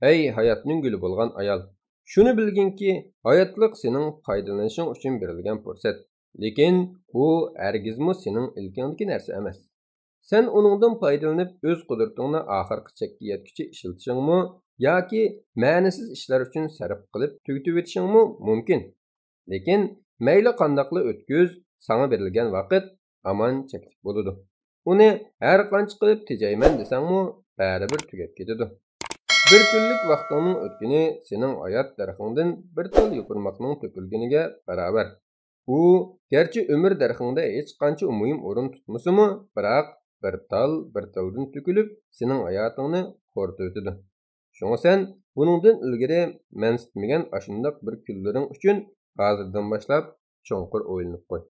Ey hayotning guli bo'lgan ayol, shuni bilginki, hayotliq sening foydalanishing uchun berilgan fursat. Lekin bu hargizmi sening ilkingdagi narsa emas. Sen uningdan foydalanib o'z qudratingni oxirgi chekka yetguncha ishlatishingmi yoki ma'nisiz ishlar uchun sarf qilib tugatib o'tishingmi mumkin. Lekin mayli qandoqli o'tkiz, sana berilgan vaqt aman cheklik bo'ladi. Uni har qancha qilib tejayman desangmi, baribir tugab ketadi. Bir kunlik vaqtning o'tgani sening hayot darxingdan bir tal yupurmoqning to'kilganiga barobar. U gerçi ömür darxingda hech qancha muhim o'rin tutmasimi, biroq bir taldan to'kilib sening hayotingni qo'rtitadi. Shunga sen buningdan ilgari mansitmagan ashundaq bir kunlaring uchun hozirdan boshlab cho'nqur o'ylanib qo'y.